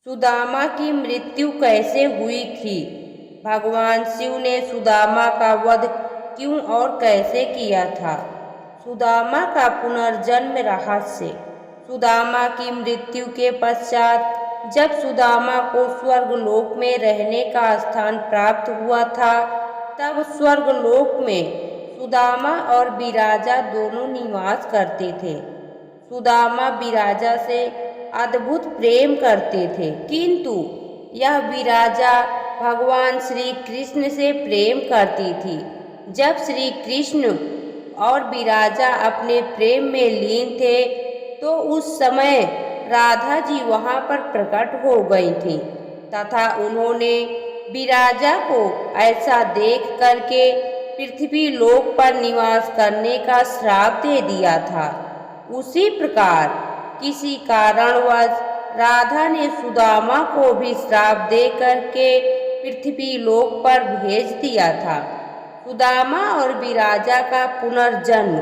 सुदामा की मृत्यु कैसे हुई थी? भगवान शिव ने सुदामा का वध क्यों और कैसे किया था? सुदामा का पुनर्जन्म रहस्य। सुदामा की मृत्यु के पश्चात जब सुदामा को स्वर्गलोक में रहने का स्थान प्राप्त हुआ था, तब स्वर्गलोक में सुदामा और विराजा दोनों निवास करते थे। सुदामा विराजा से अद्भुत प्रेम करते थे, किंतु यह विराजा भगवान श्री कृष्ण से प्रेम करती थी। जब श्री कृष्ण और विराजा अपने प्रेम में लीन थे, तो उस समय राधा जी वहां पर प्रकट हो गई थी तथा उन्होंने विराजा को ऐसा देख करके पृथ्वी लोक पर निवास करने का श्राप दे दिया था। उसी प्रकार किसी कारणवश राधा ने सुदामा को भी श्राप दे करके पृथ्वी लोक पर भेज दिया था। सुदामा और विराजा का पुनर्जन्म।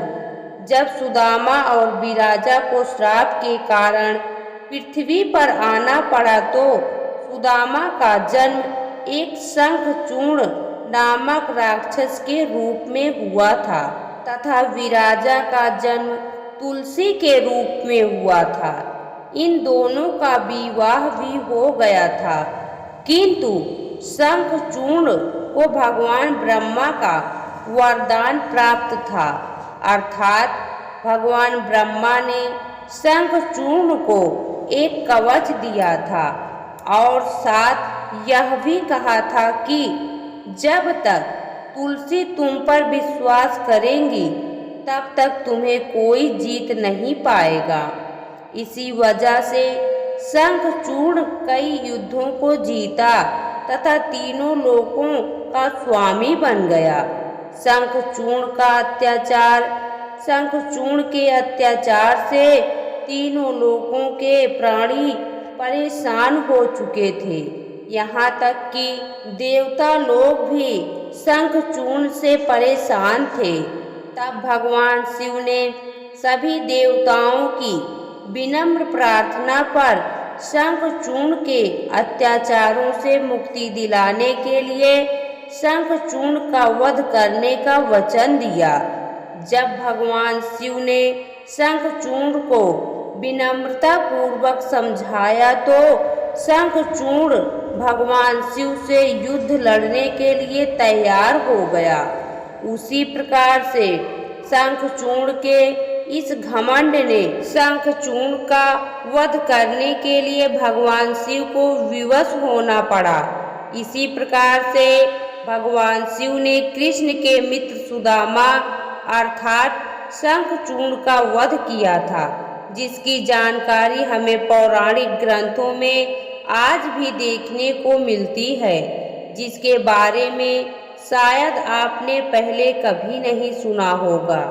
जब सुदामा और विराजा को श्राप के कारण पृथ्वी पर आना पड़ा, तो सुदामा का जन्म एक शंखचूर्ण नामक राक्षस के रूप में हुआ था तथा विराजा का जन्म तुलसी के रूप में हुआ था। इन दोनों का विवाह भी हो गया था, किंतु शंखचूर्ण को भगवान ब्रह्मा का वरदान प्राप्त था, अर्थात भगवान ब्रह्मा ने शंखचूर्ण को एक कवच दिया था और साथ यह भी कहा था कि जब तक तुलसी तुम पर विश्वास करेंगी, तब तक तुम्हें कोई जीत नहीं पाएगा। इसी वजह से शंखचूर्ण कई युद्धों को जीता तथा तीनों लोकों का स्वामी बन गया। शंखचूर्ण के अत्याचार से तीनों लोकों के प्राणी परेशान हो चुके थे। यहाँ तक कि देवता लोग भी शंखचूर्ण से परेशान थे। तब भगवान शिव ने सभी देवताओं की विनम्र प्रार्थना पर शंखचूर्ण के अत्याचारों से मुक्ति दिलाने के लिए शंखचूर्ण का वध करने का वचन दिया। जब भगवान शिव ने शंखचूर्ण को विनम्रता पूर्वक समझाया, तो शंखचूर्ण भगवान शिव से युद्ध लड़ने के लिए तैयार हो गया। उसी प्रकार से शंखचूर्ण के इस घमंड ने शंखचूर्ण का वध करने के लिए भगवान शिव को विवश होना पड़ा। इसी प्रकार से भगवान शिव ने कृष्ण के मित्र सुदामा अर्थात शंखचूर्ण का वध किया था, जिसकी जानकारी हमें पौराणिक ग्रंथों में आज भी देखने को मिलती है, जिसके बारे में शायद आपने पहले कभी नहीं सुना होगा।